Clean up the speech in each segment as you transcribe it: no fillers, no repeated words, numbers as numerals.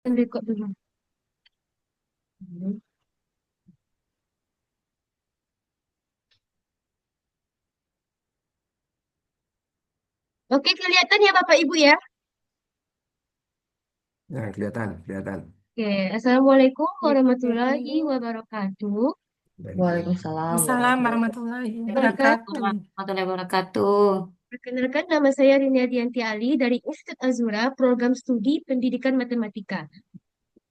Record dulu. Oke, kelihatan ya Bapak Ibu ya. Nah, kelihatan, kelihatan. Oke, Assalamualaikum Ya, kelihatan warahmatullahi Bu. wabarakatuh. Waalaikumsalam Waalaikumsalam warahmatullahi warahmatullahi Perkenalkan, wabarakatuh. warahmatullahi wabarakatuh. perkenalkan nama saya Rini Dianti Ali dari Institut Azura, Program Studi Pendidikan Matematika.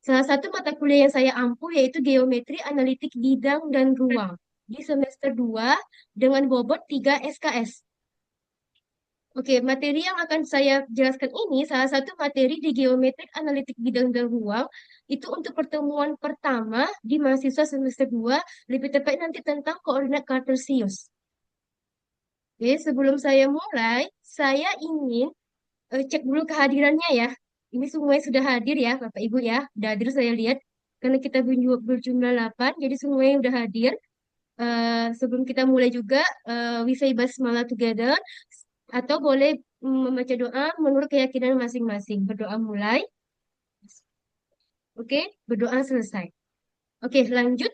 Salah satu mata kuliah yang saya ampuh yaitu Geometri Analitik Bidang dan Ruang di semester 2 dengan bobot 3 SKS. Oke, materi yang akan saya jelaskan ini salah satu materi di geometrik analitik bidang dan ruang itu untuk pertemuan pertama di mahasiswa semester 2, lebih tepat nanti tentang koordinat kartesius. Oke, sebelum saya mulai, saya ingin cek dulu kehadirannya ya. Ini semuanya sudah hadir ya, Bapak Ibu ya. Sudah hadir saya lihat karena kita berjumlah 8, jadi semuanya sudah hadir. Sebelum kita mulai juga, we say basmalah together, atau boleh membaca doa menurut keyakinan masing-masing. Berdoa mulai, oke? Berdoa selesai. Oke, lanjut.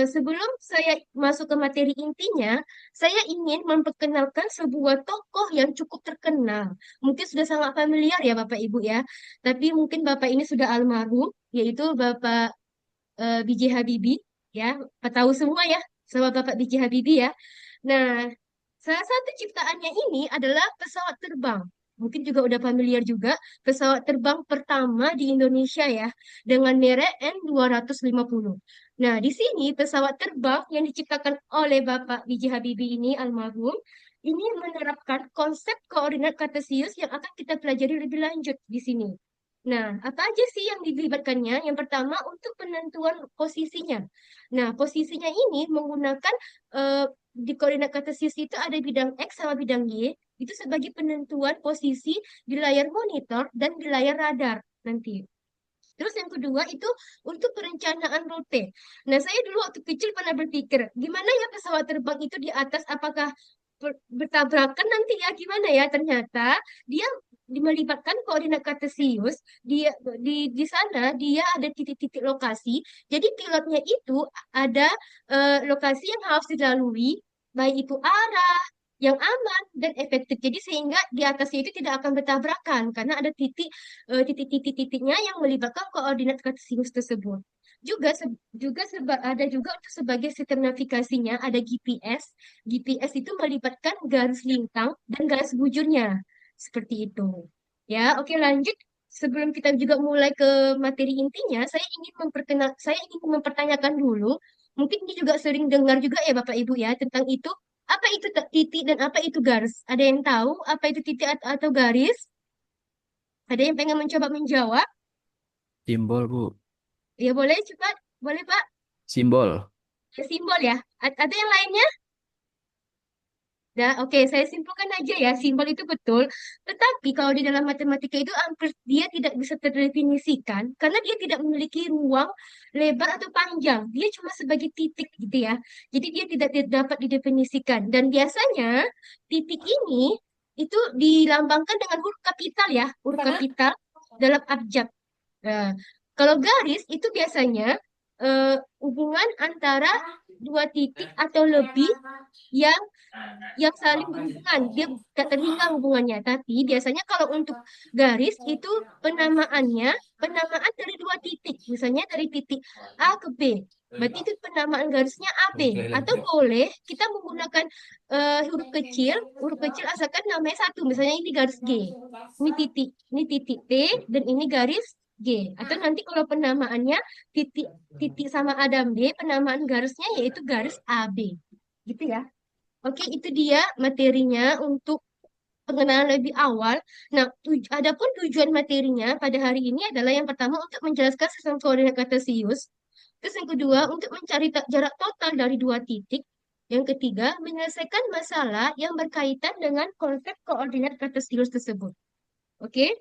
Sebelum saya masuk ke materi intinya, saya ingin memperkenalkan sebuah tokoh yang cukup terkenal. Mungkin sudah sangat familiar ya Bapak Ibu ya. Tapi mungkin Bapak ini sudah almarhum, yaitu Bapak B.J. Habibie ya. Tahu semua ya sama Bapak B.J. Habibie ya. Nah, salah satu ciptaannya ini adalah pesawat terbang. Mungkin juga udah familiar juga pesawat terbang pertama di Indonesia ya dengan merek N250. Nah, di sini pesawat terbang yang diciptakan oleh Bapak B.J. Habibie ini almarhum ini menerapkan konsep koordinat kartesius yang akan kita pelajari lebih lanjut di sini. Nah, apa aja sih yang dilibatkannya? Yang pertama untuk penentuan posisinya. Nah, posisinya ini menggunakan di koordinat kartesius itu ada bidang X sama bidang Y, itu sebagai penentuan posisi di layar monitor dan di layar radar nanti. Terus yang kedua itu untuk perencanaan rute. Nah, saya dulu waktu kecil pernah berpikir, gimana ya pesawat terbang itu di atas, apakah bertabrakan nanti ya, gimana ya? Ternyata dia melibatkan koordinat kartesius, dia di sana dia ada titik-titik lokasi. Jadi pilotnya itu ada lokasi yang harus dilalui, baik itu arah yang aman dan efektif. Jadi sehingga di atasnya itu tidak akan bertabrakan karena ada titik-titik-titiknya yang melibatkan koordinat kartesius tersebut. Ada juga untuk sebagai sistem navigasinya ada GPS. GPS itu melibatkan garis lintang dan garis bujurnya. Seperti itu. Ya, oke lanjut. Sebelum kita juga mulai ke materi intinya, saya ingin mempertanyakan dulu. Mungkin ini juga sering dengar juga ya Bapak Ibu ya tentang itu. Apa itu titik dan apa itu garis? Ada yang tahu apa itu titik atau garis? Ada yang pengen mencoba menjawab? Simbol, Bu. Ya boleh cepat. Boleh Pak. Simbol. Ya, simbol ya. Ada yang lainnya? Nah, oke, saya simpulkan aja ya, simbol itu betul. Tetapi kalau di dalam matematika itu hampir dia tidak bisa terdefinisikan karena dia tidak memiliki ruang lebar atau panjang. Dia cuma sebagai titik gitu ya. Jadi dia tidak dapat didefinisikan. Dan biasanya titik ini itu dilambangkan dengan huruf kapital ya, huruf Mana? kapital dalam abjad. Nah, kalau garis itu biasanya hubungan antara dua titik atau lebih yang saling berhubungan, dia tidak terhingga hubungannya. Tapi biasanya kalau untuk garis itu penamaannya penamaan dari dua titik, misalnya dari titik A ke B. Berarti itu penamaan garisnya AB. Atau boleh kita menggunakan huruf kecil asalkan namanya satu. Misalnya ini garis G, ini titik T, dan ini garis G. Atau nanti kalau penamaannya titik titik sama A dan B, penamaan garisnya yaitu garis AB. Gitu ya. Oke, itu dia materinya untuk pengenalan lebih awal. Nah, adapun tujuan materinya pada hari ini adalah yang pertama untuk menjelaskan sistem koordinat kartesius. Terus yang kedua, untuk mencari jarak total dari dua titik. Yang ketiga, menyelesaikan masalah yang berkaitan dengan konsep koordinat kartesius tersebut. Oke,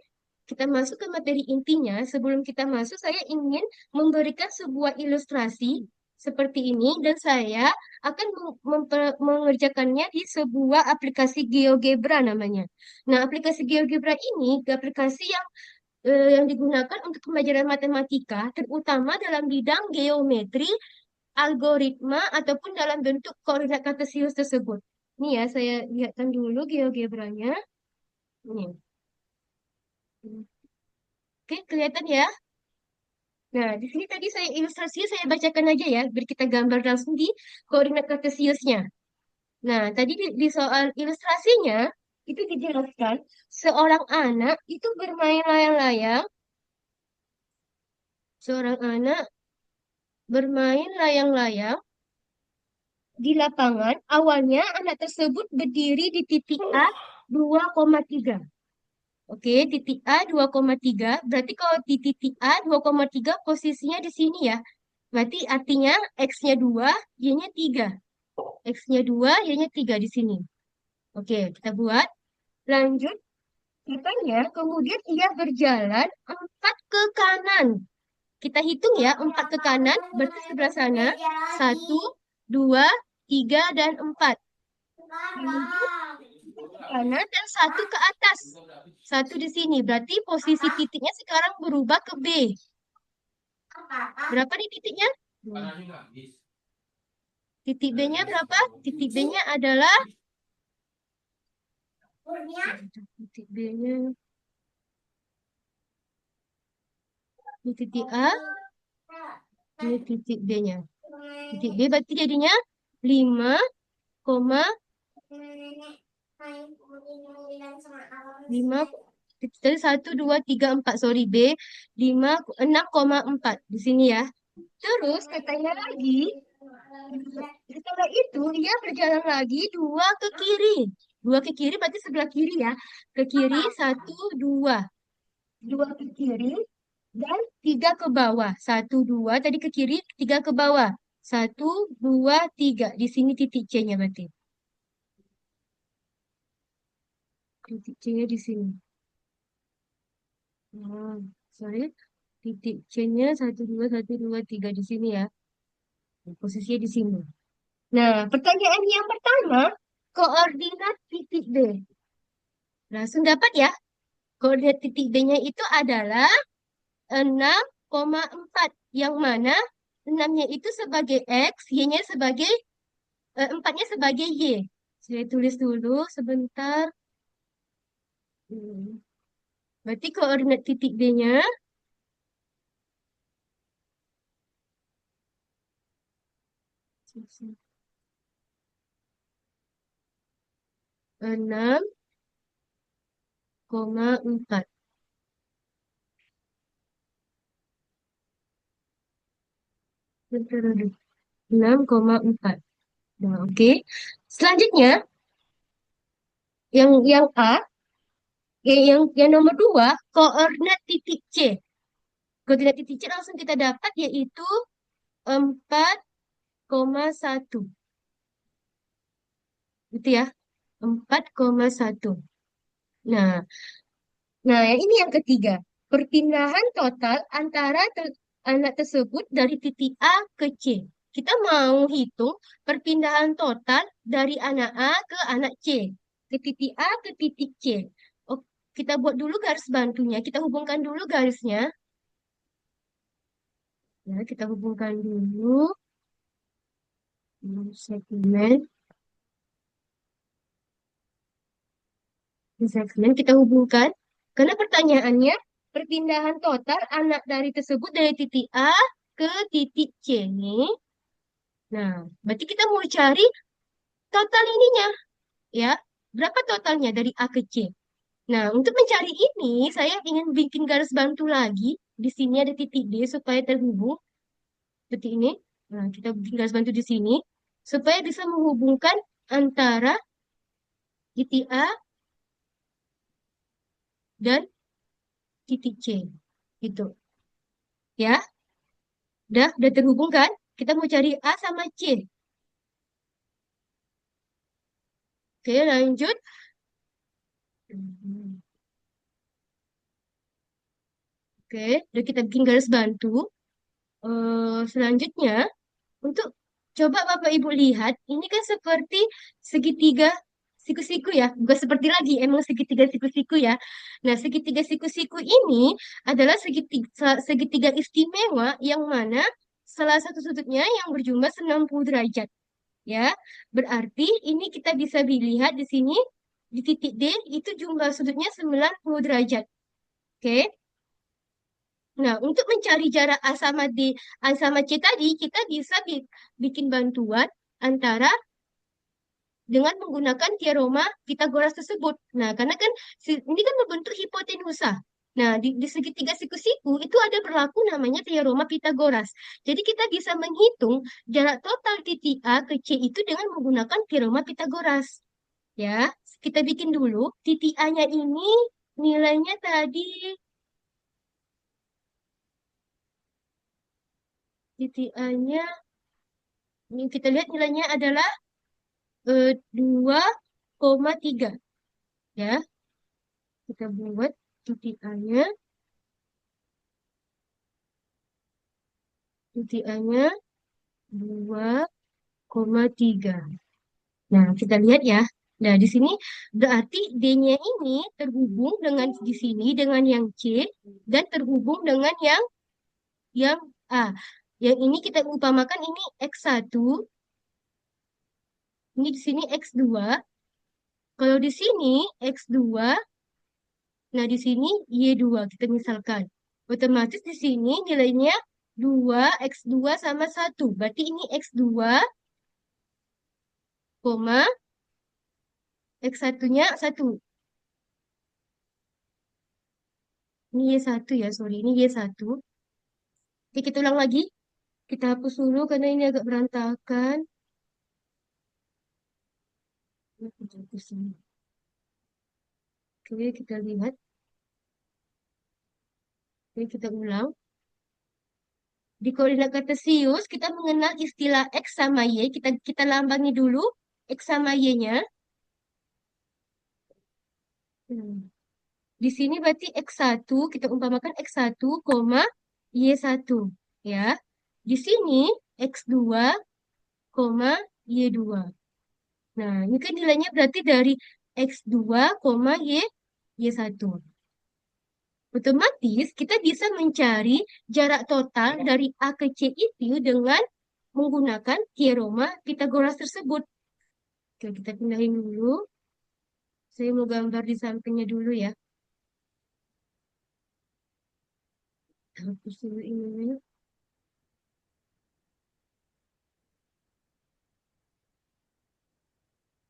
kita masuk ke materi intinya. Sebelum kita masuk, saya ingin memberikan sebuah ilustrasi seperti ini dan saya akan mengerjakannya di sebuah aplikasi GeoGebra namanya. Nah, aplikasi GeoGebra ini aplikasi yang yang digunakan untuk pembelajaran matematika, terutama dalam bidang geometri, algoritma, ataupun dalam bentuk koordinat kartesius tersebut. Ini ya, saya lihatkan dulu GeoGebranya. Ini. Oke, kelihatan ya? Nah, di sini tadi saya ilustrasinya saya bacakan aja ya, biar kita gambar langsung di koordinat kartesiusnya. Nah, tadi di soal ilustrasinya, itu dijelaskan seorang anak itu bermain layang-layang, seorang anak bermain layang-layang di lapangan. Awalnya anak tersebut berdiri di titik A 2,3. Oke, titik A 2,3. Berarti kalau di titik A 2,3 posisinya di sini ya. Berarti artinya X-nya 2, Y-nya 3. X-nya 2, Y-nya 3 di sini. Oke, kita buat. Lanjut, katanya kemudian ia berjalan 4 ke kanan. Kita hitung ya, 4 ke kanan, berarti sebelah sana. 1, 2, 3, dan 4. Lanjut, ke kanan dan 1 ke atas. 1 di sini, berarti posisi titiknya sekarang berubah ke B. Berapa nih titiknya? Titik B-nya berapa? Titik B-nya adalah titik B-nya ini titik A, ini titik B-nya. Titik B berarti jadinya 5, 5 tadi 1, 2, 3, 4. Sorry, B 5, 6,4 di sini ya. Terus katanya lagi, setelah itu dia berjalan lagi 2 ke kiri. 2 ke kiri berarti sebelah kiri ya. Ke kiri 1, 2. 2 ke kiri dan 3 ke bawah. 1, 2 tadi ke kiri, 3 ke bawah. 1, 2, 3. Di sini titik C-nya berarti. Titik C-nya di sini. Sorry. Titik C-nya 1, 2, 1, 2, 3 di sini ya. Posisinya di sini. Nah, pertanyaan yang pertama, koordinat titik B. Langsung dapat ya. Koordinat titik B-nya itu adalah 6,4. Yang mana 6-nya itu sebagai X, Y-nya sebagai 4-nya sebagai Y. Saya tulis dulu sebentar. Berarti koordinat titik B-nya 6,4. 6,4. Nah, oke. Selanjutnya, yang A, yang nomor 2, koordinat titik C. Koordinat titik C langsung kita dapat yaitu 4,1. Gitu ya. 4,1. Nah, yang ini yang ketiga. Perpindahan total antara anak tersebut dari titik A ke C. Kita mau hitung perpindahan total dari anak A ke anak C. Ke titik A ke titik C. Oh, kita buat dulu garis bantunya. Kita hubungkan dulu garisnya. Ya, kita hubungkan dulu. Segmen. Segmen kita hubungkan. Karena pertanyaannya, perpindahan total anak dari tersebut dari titik A ke titik C nih. Nah, berarti kita mau cari total ininya, ya. Berapa totalnya dari A ke C? Nah, untuk mencari ini, saya ingin bikin garis bantu lagi. Di sini ada titik D supaya terhubung. Seperti ini. Nah, kita bikin garis bantu di sini. Supaya bisa menghubungkan antara titik A dan titik C. Gitu. Ya, udah terhubung kan? Kita mau cari A sama C. Oke, lanjut. Oke, udah kita bikin garis bantu. Selanjutnya, untuk coba Bapak Ibu lihat, ini kan seperti segitiga siku-siku ya, bukan seperti lagi, emang segitiga siku-siku ya. Nah, segitiga siku-siku ini adalah segitiga istimewa yang mana salah satu sudutnya yang berjumlah 90 derajat. Ya, berarti ini kita bisa lihat di sini di titik D itu jumlah sudutnya 90 derajat. Oke. Nah, untuk mencari jarak A sama D, A sama C tadi, kita bisa bikin bantuan antara dengan menggunakan teorema Pitagoras tersebut. Nah, karena kan ini kan membentuk hipotenusa. Nah, di segitiga siku-siku itu ada berlaku namanya teorema Pitagoras. Jadi kita bisa menghitung jarak total titik A ke C itu dengan menggunakan teorema Pitagoras. Ya, kita bikin dulu titik A-nya ini nilainya tadi titik A-nya ini kita lihat nilainya adalah 2,3 ya. Kita buat titik A-nya, titik A-nya 2,3. Nah, kita lihat ya. Nah, di sini berarti D-nya ini terhubung dengan di sini dengan yang C dan terhubung dengan yang A. Yang ini kita umpamakan ini X1, ini di sini X2. Kalau di sini X2, nah di sini Y2 kita misalkan. Otomatis di sini nilainya 2, X2 sama 1. Berarti ini X2, koma, X1-nya 1. Ini Y1 ya, sorry. Ini Y1. Oke, kita ulang lagi. Kita hapus dulu karena ini agak berantakan. Oke, kita lihat. Oke, kita ulang. Di koordinat kartesius, kita mengenal istilah X sama Y. Kita lambangi dulu X sama Y-nya. Di sini berarti X1, kita umpamakan X1, koma, Y1. Ya. Di sini X2, koma, Y2. Nah, ini kan nilainya berarti dari X2, koma, Y1. Otomatis kita bisa mencari jarak total dari A ke C itu dengan menggunakan teorema Pitagoras tersebut. Oke, kita pindahin dulu. Saya mau gambar di sampingnya dulu ya. Hapus dulu ini.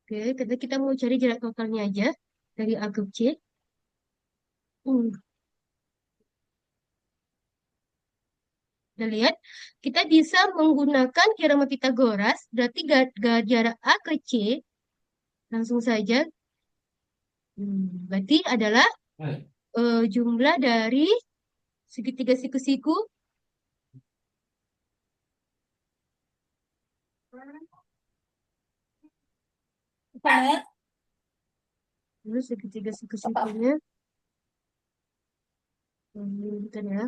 Oke, kita mau cari jarak totalnya aja dari A ke C. Hmm, kita lihat, kita bisa menggunakan teorema Pitagoras, berarti jarak A ke C, langsung saja, berarti adalah jumlah dari segitiga siku-siku, terus segitiga siku-sikunya, bentar ya.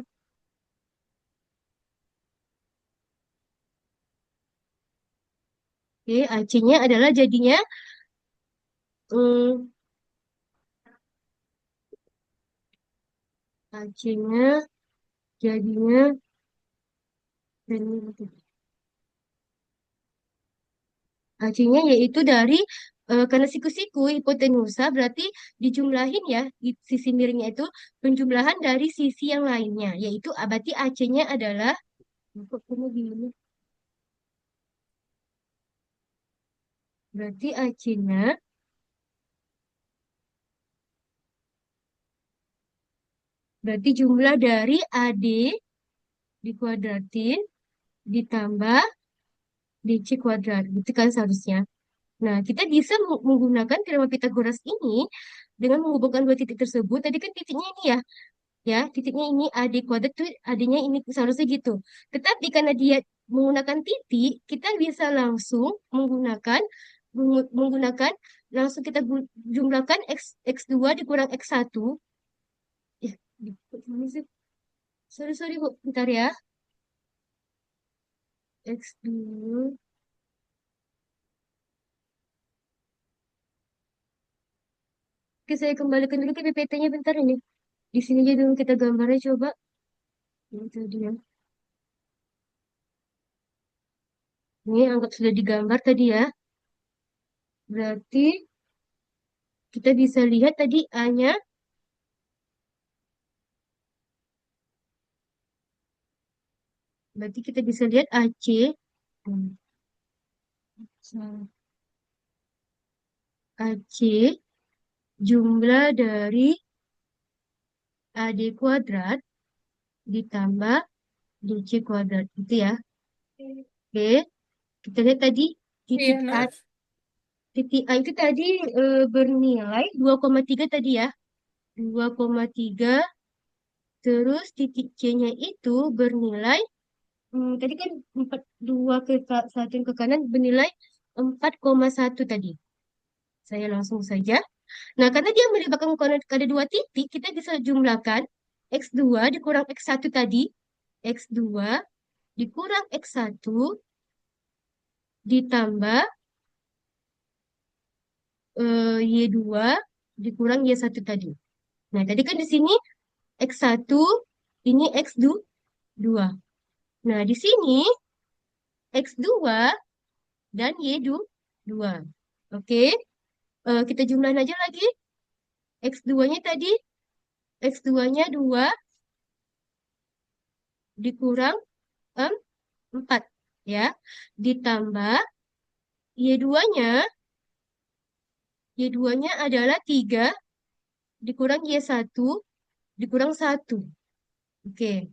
Oke, AC-nya adalah jadinya hmm, AC-nya jadinya AC-nya yaitu dari karena siku-siku hipotenusa berarti dijumlahin ya di sisi miringnya itu penjumlahan dari sisi yang lainnya yaitu berarti AC-nya adalah kok kamu gini? Berarti AC-nya berarti jumlah dari AD dikuadratin ditambah DC kuadrat gitu kan seharusnya. Nah, kita bisa menggunakan teorema Pitagoras ini dengan menghubungkan dua titik tersebut. Tadi kan titiknya ini ya, titiknya ini AD kuadrat tuh AD-nya ini seharusnya gitu. Tetapi karena dia menggunakan titik, kita bisa langsung menggunakan langsung kita jumlahkan X2 dikurang X1. Ya, gimana sih? Sorry, Bu. Bentar ya. X2 Oke, saya kembalikan dulu ke PPT-nya bentar ini. Di sini aja dulu kita gambarnya coba. Itu dia. Ini anggap sudah digambar tadi ya. Berarti kita bisa lihat tadi A-nya. Berarti kita bisa lihat AC. Hmm, AC jumlah dari AD kuadrat ditambah DC kuadrat. Itu ya. Oke. Kita lihat tadi Iya, titik A, Nak. titik A itu tadi bernilai 2,3 tadi ya. 2,3. Terus titik C-nya itu bernilai, tadi kan 2 ke satu ke kanan bernilai 4,1 tadi. Saya langsung saja. Nah, karena dia melibatkan ada dua titik, kita bisa jumlahkan X2 dikurang X1 tadi. X2 dikurang X1 ditambah Y2 dikurang Y1 tadi. Nah, tadi kan di sini X1, ini X2. Nah, di sini X2 dan Y2. Oke, kita jumlahin aja lagi. X2-nya tadi, X2-nya 2 dikurang 4. Ya, ditambah Y2-nya, Y2-nya adalah 3 dikurang Y1 dikurang 1. Oke,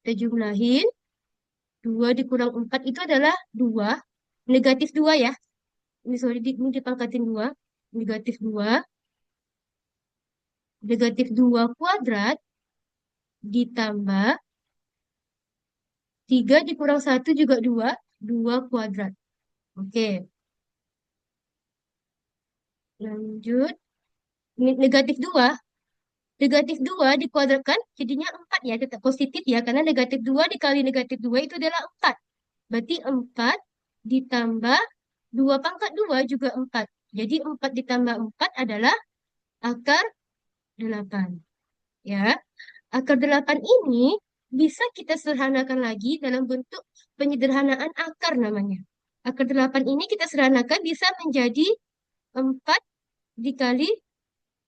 kita jumlahin. 2 dikurang 4 itu adalah 2. Negatif 2 ya. Ini sorry, ini dipangkatin 2. Negatif 2. Negatif 2 kuadrat ditambah 3 dikurang 1 juga 2. 2 kuadrat. Oke, lanjut. Negatif 2. Negatif 2 dikuadratkan jadinya 4 ya. Tetap positif ya. Karena negatif 2 dikali negatif 2 itu adalah 4. Berarti 4 ditambah 2 pangkat 2 juga 4. Jadi 4 ditambah 4 adalah akar 8. Ya, akar 8 ini bisa kita sederhanakan lagi dalam bentuk penyederhanaan akar namanya. Akar 8 ini kita sederhanakan bisa menjadi 4 dikali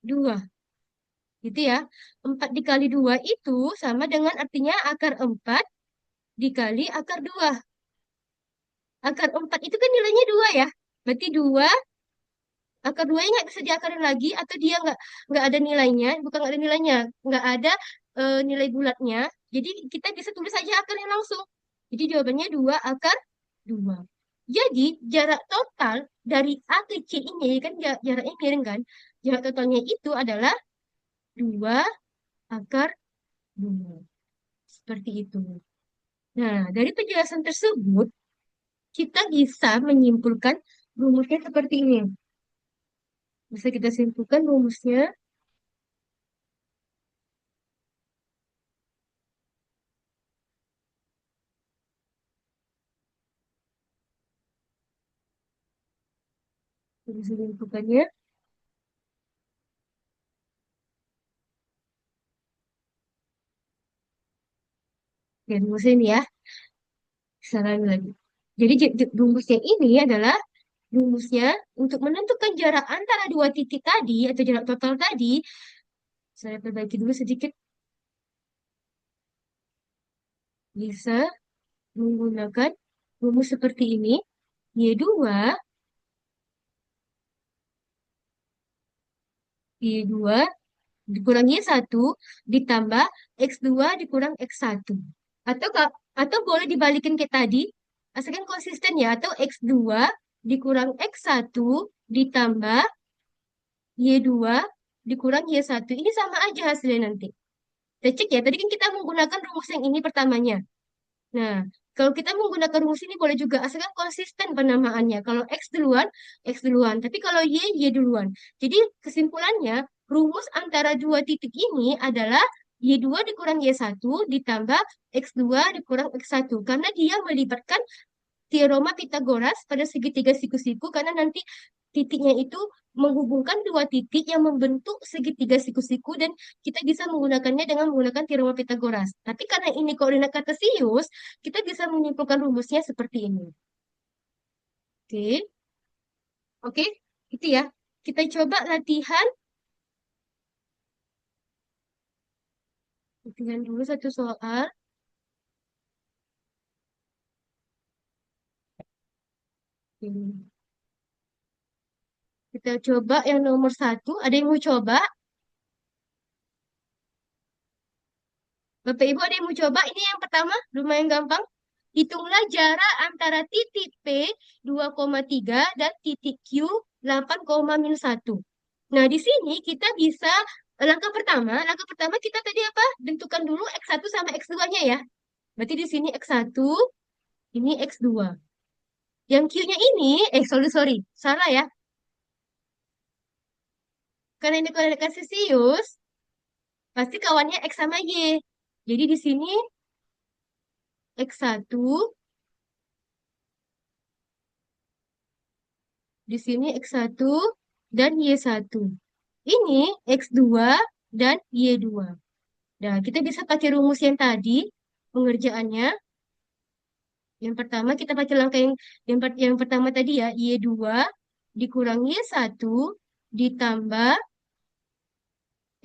2. Gitu ya. 4 dikali 2 itu sama dengan artinya akar 4 dikali akar 2. Akar 4 itu kan nilainya 2 ya. Berarti 2, akar 2 nggak bisa diakarin lagi atau dia nggak ada nilainya. Bukan nggak ada nilainya. Nggak ada nilai bulatnya. Jadi kita bisa tulis saja akarnya langsung. Jadi jawabannya 2 akar 2. Jadi jarak total dari A ke C ini kan jaraknya miring kan. Jarak totalnya itu adalah 2 akar 2. Seperti itu. Nah, dari penjelasan tersebut, kita bisa menyimpulkan rumusnya seperti ini. Bisa kita simpulkan rumusnya. Bisa simpulkannya. Ya, rumusnya ini ya. Saran lagi. Jadi rumusnya ini adalah rumusnya untuk menentukan jarak antara dua titik tadi atau jarak total tadi. Saya perbaiki dulu sedikit. Bisa menggunakan rumus seperti ini. Y2, Y2 dikurang Y1 ditambah X2 dikurang X1. Atau atau boleh dibalikin kayak tadi, asalkan konsisten ya, atau X2 dikurang X1 ditambah Y2 dikurang Y1. Ini sama aja hasilnya nanti. Kita cek ya, tadi kan kita menggunakan rumus yang ini pertamanya. Nah, kalau kita menggunakan rumus ini boleh juga, asalkan konsisten penamaannya. Kalau X duluan, X duluan. Tapi kalau Y duluan. Jadi kesimpulannya, rumus antara dua titik ini adalah Y2 dikurang Y1 ditambah X2 dikurang X1. Karena dia melibatkan teorema Pitagoras pada segitiga siku-siku, karena nanti titiknya itu menghubungkan dua titik yang membentuk segitiga siku-siku dan kita bisa menggunakannya dengan menggunakan teorema Pitagoras. Tapi karena ini koordinat kartesius, kita bisa menyimpulkan rumusnya seperti ini. Oke, oke, itu ya. Kita coba latihan. Latihan dulu satu soal. Ini. Kita coba yang nomor satu. Ada yang mau coba? Bapak Ibu ada yang mau coba? Ini yang pertama, lumayan gampang. Hitunglah jarak antara titik P 2,3 dan titik Q 8,-1. Nah, di sini kita bisa langkah pertama kita tadi apa? Tentukan dulu X1 sama X2-nya ya. Berarti di sini X1, ini X2. Yang Q-nya ini, sorry, salah ya. Karena ini koordinat kartesius, pasti kawannya X sama Y. Jadi di sini X1, di sini X1 dan Y1. Ini X2 dan Y2. Nah, kita bisa pakai rumus yang tadi pengerjaannya. Yang pertama kita pakai langkah yang pertama tadi ya, Y2 dikurang Y1 ditambah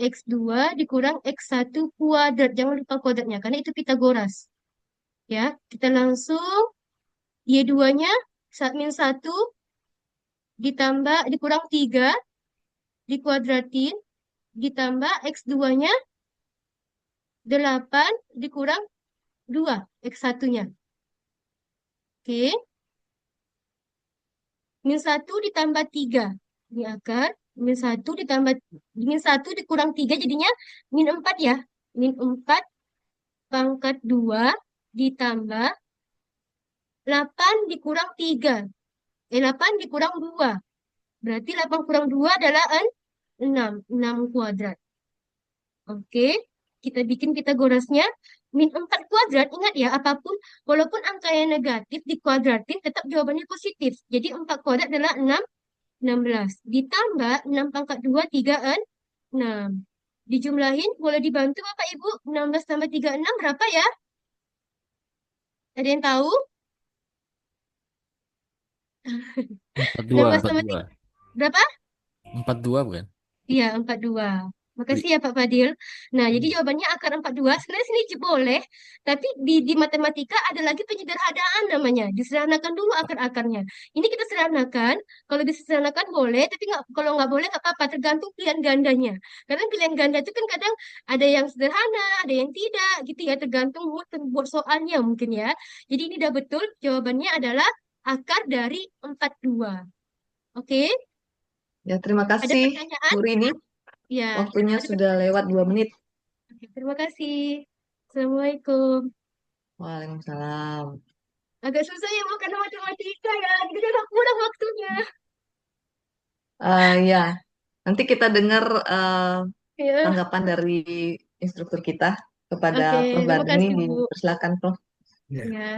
X2 dikurang X1 kuadrat. Jangan lupa kuadratnya karena itu Pitagoras. Ya, kita langsung Y2-nya min 1 ditambah dikurang 3 dikuadratin ditambah X2-nya 8 dikurang 2 X1-nya. Oke. Min 1 ditambah 3. Ini akar. Min 1 ditambah min 1 dikurang 3 jadinya min 4 ya. Min 4 pangkat 2 ditambah 8 dikurang 3. 8 dikurang 2. Berarti 8 kurang 2 adalah 6. 6 kuadrat. Oke. Kita bikin Pitagorasnya. Min 4 kuadrat, ingat ya, apapun, walaupun angkanya negatif, dikuadratin, tetap jawabannya positif. Jadi 4 kuadrat adalah 6, 16. Ditambah 6 pangkat 2, 3, 6. Dijumlahin, boleh dibantu Bapak Ibu? 16 tambah 3, 6, berapa ya? Ada yang tahu? 42, 16 tambah 42. 3, berapa? 42 bukan? Iya, 42. Wih. Makasih ya Pak Fadil. Nah, jadi Iya. jawabannya akar 42. Sebenarnya sini boleh, tapi di matematika ada lagi penyederhanaan namanya. Disederhanakan dulu akar-akarnya. Ini kita sederhanakan. Kalau disederhanakan boleh, tapi kalau nggak boleh nggak apa-apa. Tergantung pilihan gandanya. Karena pilihan ganda itu kan kadang ada yang sederhana, ada yang tidak, gitu ya. Tergantung mood buat soalnya mungkin ya. Jadi ini udah betul. Jawabannya adalah akar dari 42. Oke? Ya, terima Ada kasih pertanyaan? Bu Rini. Ya, Waktunya ada sudah pertanyaan. lewat 2 menit. Oke, terima kasih. Assalamualaikum. Waalaikumsalam. Agak susah ya makan matematika ya. Jadi kan kurang waktunya. Ya, nanti kita dengar Ya, tanggapan dari instruktur kita kepada oke. Prof. Terima Badni. kasih, Bu. Dipersilakan, Prof. Ya. Ya,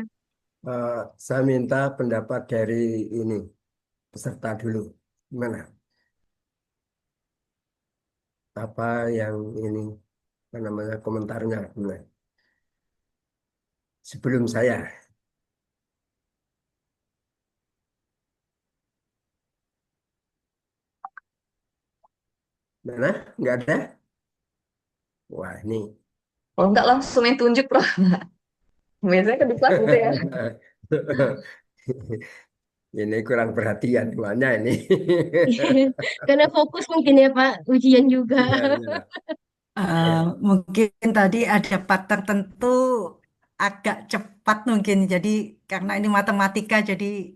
Eh, saya minta pendapat dari ini peserta dulu. Gimana? Apa yang ini apa namanya komentarnya? Gimana? Sebelum saya, mana? Nggak ada? Wah ini. Kalau nggak langsung yang tunjuk, Prof. Biasanya kan di kelas gitu ya. Ini kurang perhatian mana ini? karena fokus mungkin ya, Pak. Ujian juga. Iya, iya. Eh, Ya. mungkin tadi ada part tertentu agak cepat mungkin. Jadi karena ini matematika, jadi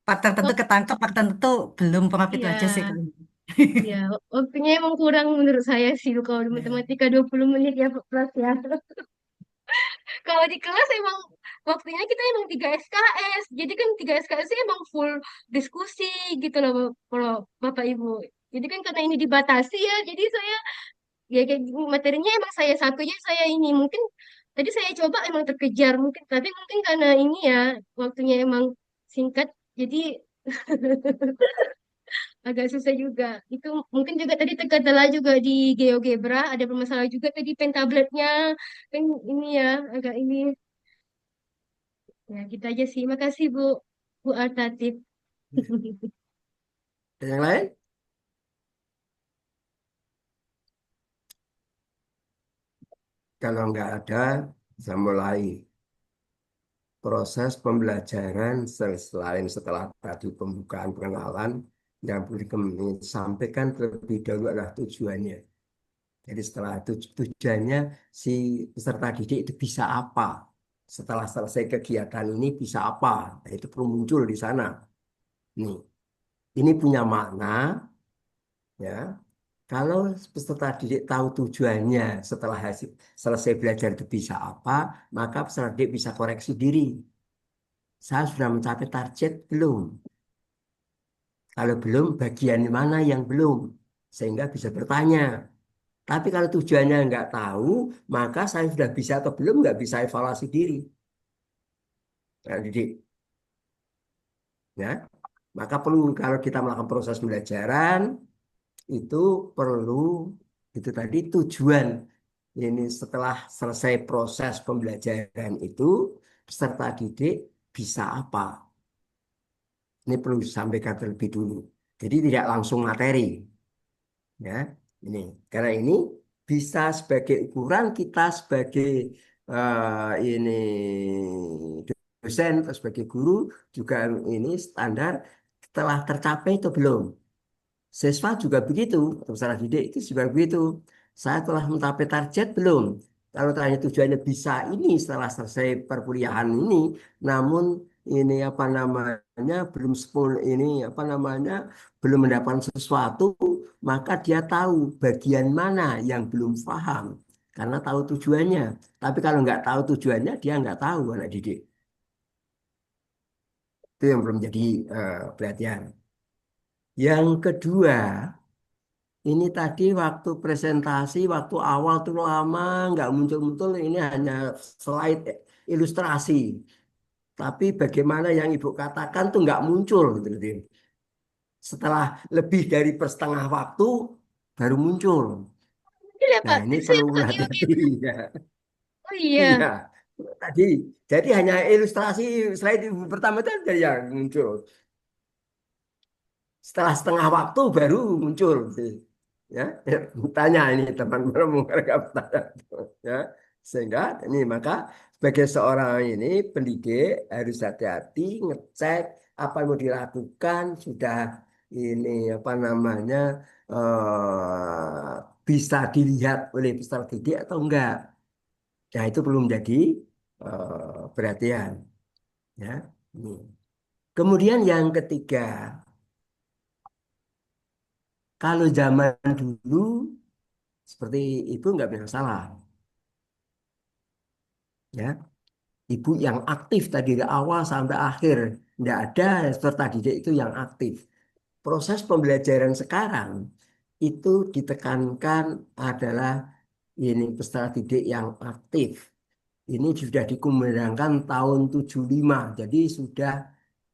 part tertentu Oh, ketangkep, part tertentu belum. Pengen itu aja sih. iya. Ya, waktunya emang kurang menurut saya sih kalau di matematika 20 menit ya, Plus ya. Kalau di kelas emang waktunya kita emang 3 SKS. Jadi kan 3 SKS sih emang full diskusi gitu loh kalau Bapak Ibu. Jadi kan karena ini dibatasi ya, jadi saya ya kayak gini, materinya emang saya satunya saya ini mungkin tadi saya coba emang terkejar mungkin tapi mungkin karena ini ya waktunya emang singkat jadi agak susah juga. Itu mungkin juga tadi terkendala juga di GeoGebra, ada permasalahan juga tadi pentabletnya. Kan ini ya, agak ini. Ya, gitu aja sih. Makasih Bu, Bu Altatif. Dan yang lain? Kalau nggak ada, saya mulai proses pembelajaran selain setelah tadi pembukaan pengenalan yang perlu kami sampaikan terlebih dahulu adalah tujuannya. Jadi setelah itu tujuannya si peserta didik itu bisa apa? Setelah selesai kegiatan ini bisa apa? Nah, itu perlu muncul di sana. Nih, ini punya makna ya. Kalau peserta didik tahu tujuannya setelah hasil selesai belajar itu bisa apa, maka peserta didik bisa koreksi diri. Saya sudah mencapai target belum? Kalau belum, bagian mana yang belum? Sehingga bisa bertanya. Tapi kalau tujuannya nggak tahu, maka saya sudah bisa atau belum nggak bisa evaluasi diri. Nah, didik, ya. Maka perlu kalau kita melakukan proses pembelajaran itu perlu itu tadi tujuan. Ini setelah selesai proses pembelajaran itu peserta didik bisa apa? Ini perlu disampaikan terlebih dulu. Jadi tidak langsung materi, ya. Ini karena ini bisa sebagai ukuran kita sebagai ini dosen atau sebagai guru juga ini standar telah tercapai atau belum. Siswa juga begitu, peserta didik itu juga begitu. Saya telah mencapai target belum? Kalau tanya tujuannya bisa ini setelah selesai perkuliahan ini, namun ini apa namanya belum sepuluh ini apa namanya belum mendapatkan sesuatu, maka dia tahu bagian mana yang belum paham karena tahu tujuannya. Tapi kalau nggak tahu tujuannya, dia nggak tahu anak didik. Itu yang belum jadi perhatian. Yang kedua, ini tadi waktu presentasi, waktu awal tuh lama nggak muncul-muncul. Ini hanya slide ilustrasi. Tapi bagaimana yang Ibu katakan tuh nggak muncul gitu, gitu. Setelah lebih dari persetengah waktu baru muncul. Ini ya Nah Pak, ini saya perlu buka hati-hati. GeoGebra. Ya. Oh iya. Iya. Tadi, jadi hanya ilustrasi slide pertama itu aja yang muncul. Setelah setengah waktu baru muncul. Ya, ya, tanya ini teman-teman mereka bertanya, ya, sehingga ini maka sebagai seorang ini pendidik harus hati-hati ngecek apa yang mau dilakukan sudah ini apa namanya bisa dilihat oleh peserta didik atau enggak. Nah itu belum jadi perhatian, ya. Ini. Kemudian yang ketiga, kalau zaman dulu seperti itu nggak punya masalah, ya. Ibu yang aktif tadi dari awal sampai akhir, nggak ada peserta didik itu yang aktif. Proses pembelajaran sekarang itu ditekankan adalah ini peserta didik yang aktif. Ini sudah dikumandangkan tahun 75, jadi sudah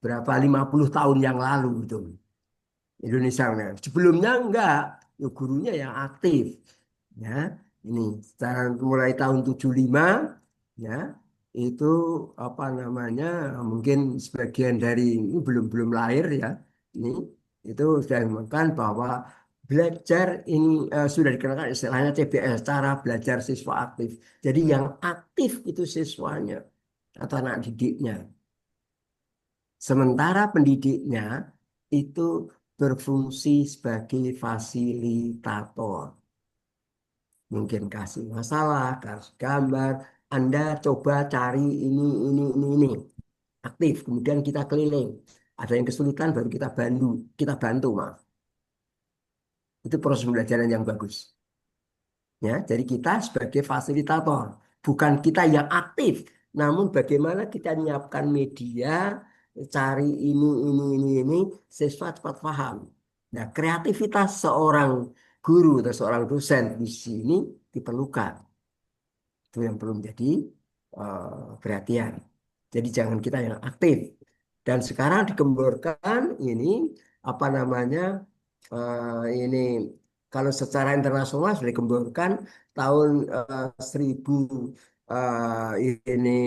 berapa 50 tahun yang lalu itu. Indonesia. Nah, sebelumnya enggak, ya gurunya yang aktif. Ya, ini secara mulai tahun 75 ya, itu apa namanya? Mungkin sebagian dari ini belum belum lahir ya. Ini itu sudah mengatakan bahwa belajar ini sudah dikenalkan istilahnya CBS, cara belajar siswa aktif. Jadi yang aktif itu siswanya atau anak didiknya. Sementara pendidiknya itu berfungsi sebagai fasilitator. Mungkin kasih masalah, kasih gambar, Anda coba cari ini. Aktif, kemudian kita keliling. Ada yang kesulitan baru kita bantu, maaf. Itu proses pembelajaran yang bagus. Ya, jadi kita sebagai fasilitator, bukan kita yang aktif, namun bagaimana kita menyiapkan media, cari ini, siswa cepat paham. Nah, kreativitas seorang guru atau seorang dosen di sini diperlukan. Itu yang perlu menjadi perhatian. Jadi jangan kita yang aktif. Dan sekarang dikembangkan ini apa namanya? ini kalau secara internasional sudah dikembangkan tahun 1000 ini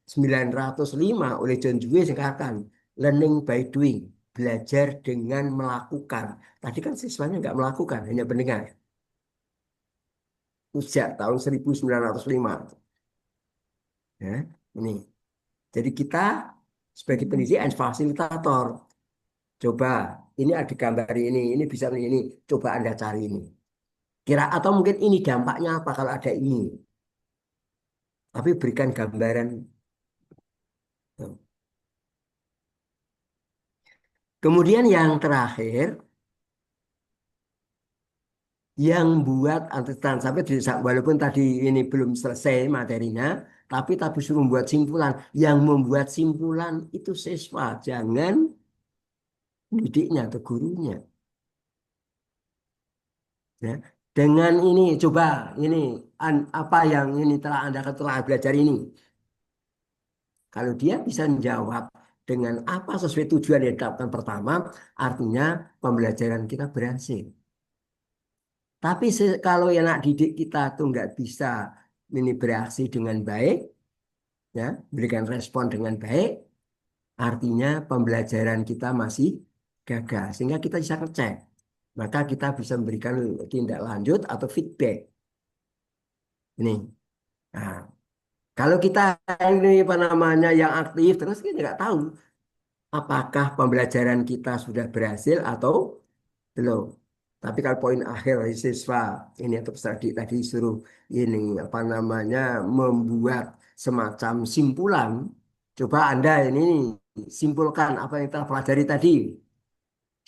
905 oleh John Dewey dikatakan learning by doing, belajar dengan melakukan. Tadi kan siswanya nggak melakukan, hanya mendengar. Sejak tahun 1905. Ya, ini. Jadi kita sebagai pendidik dan fasilitator, coba ini ada gambar ini bisa ini, coba Anda cari ini. Kira atau mungkin ini dampaknya apa kalau ada ini. Tapi berikan gambaran. Kemudian yang terakhir, yang buat antritan sampai walaupun tadi ini belum selesai materinya, tapi suruh membuat simpulan. Yang membuat simpulan itu siswa, jangan didiknya atau gurunya. Ya. Dengan ini coba ini apa yang ini Anda telah belajar ini. Kalau dia bisa menjawab dengan apa sesuai tujuan yang ditetapkan pertama, artinya pembelajaran kita berhasil. Tapi kalau yang nak didik kita tuh nggak bisa ini bereaksi dengan baik, ya, berikan respon dengan baik, artinya pembelajaran kita masih gagal. Sehingga kita bisa ngecek. Maka kita bisa memberikan tindak lanjut atau feedback. Ini. Nah, kalau kita ini apa namanya yang aktif terus kita nggak tahu apakah pembelajaran kita sudah berhasil atau belum. Tapi kalau poin akhir dari siswa ini atau peserta didik tadi suruh ini apa namanya membuat semacam simpulan. Coba Anda ini simpulkan apa yang telah pelajari tadi.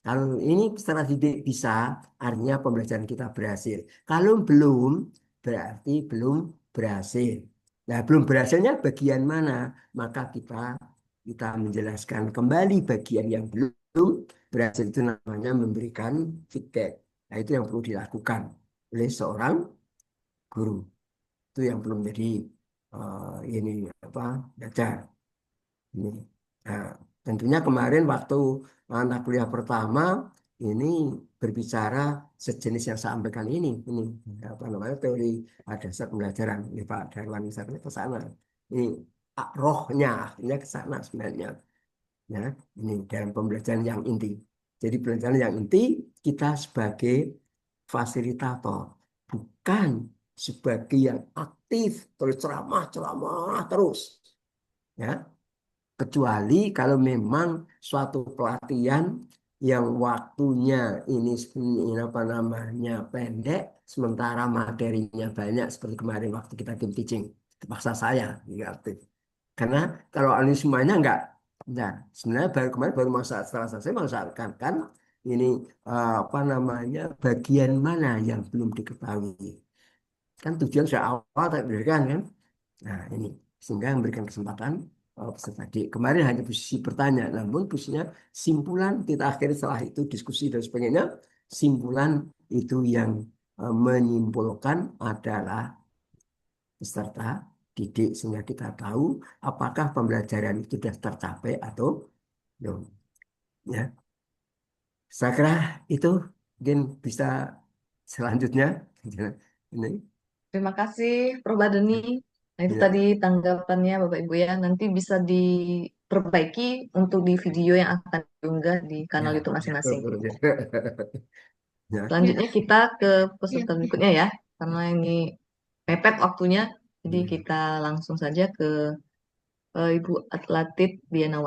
Kalau ini secara didik bisa, artinya pembelajaran kita berhasil. Kalau belum, berarti belum berhasil. Nah, belum berhasilnya bagian mana? Maka kita menjelaskan kembali bagian yang belum berhasil itu namanya memberikan feedback. Nah, itu yang perlu dilakukan oleh seorang guru. Itu yang belum jadi ini apa belajar. Ini. Nah, tentunya kemarin waktu anak kuliah pertama ini berbicara sejenis yang saya sampaikan ini apa namanya teori dasar pembelajaran. Ini Pak Darwan misalnya ke sana. Ini rohnya, artinya ke sana sebenarnya. Ya, ini dalam pembelajaran yang inti. Jadi pembelajaran yang inti kita sebagai fasilitator, bukan sebagai yang aktif terus ceramah terus. Ya, kecuali kalau memang suatu pelatihan yang waktunya ini apa namanya pendek, sementara materinya banyak seperti kemarin waktu kita tim teaching, terpaksa saya nggak aktif. Karena kalau ini semuanya enggak. Sebenarnya kemarin baru masa setelah selesai masakan kan ini apa namanya bagian mana yang belum diketahui. Kan tujuan sudah awal tadi kan. Nah, ini sehingga memberikan kesempatan peserta didik. Kemarin hanya posisi bertanya, namun posisinya simpulan kita akhirnya setelah itu diskusi dan sebagainya, simpulan itu yang menyimpulkan adalah peserta didik sehingga kita tahu apakah pembelajaran itu sudah tercapai atau belum. Ya, saya kira itu mungkin bisa selanjutnya. Ini. Terima kasih, Prof. Badeni. Nah, itu Ya. tadi tanggapannya Bapak Ibu ya. Nanti bisa diperbaiki untuk di video yang akan diunggah di kanal Ya. YouTube masing-masing. Ya. Ya, Selanjutnya kita ke ya, peserta berikutnya ya. Karena ini mepet waktunya. Jadi Hmm. kita langsung saja ke Ibu Latif Diana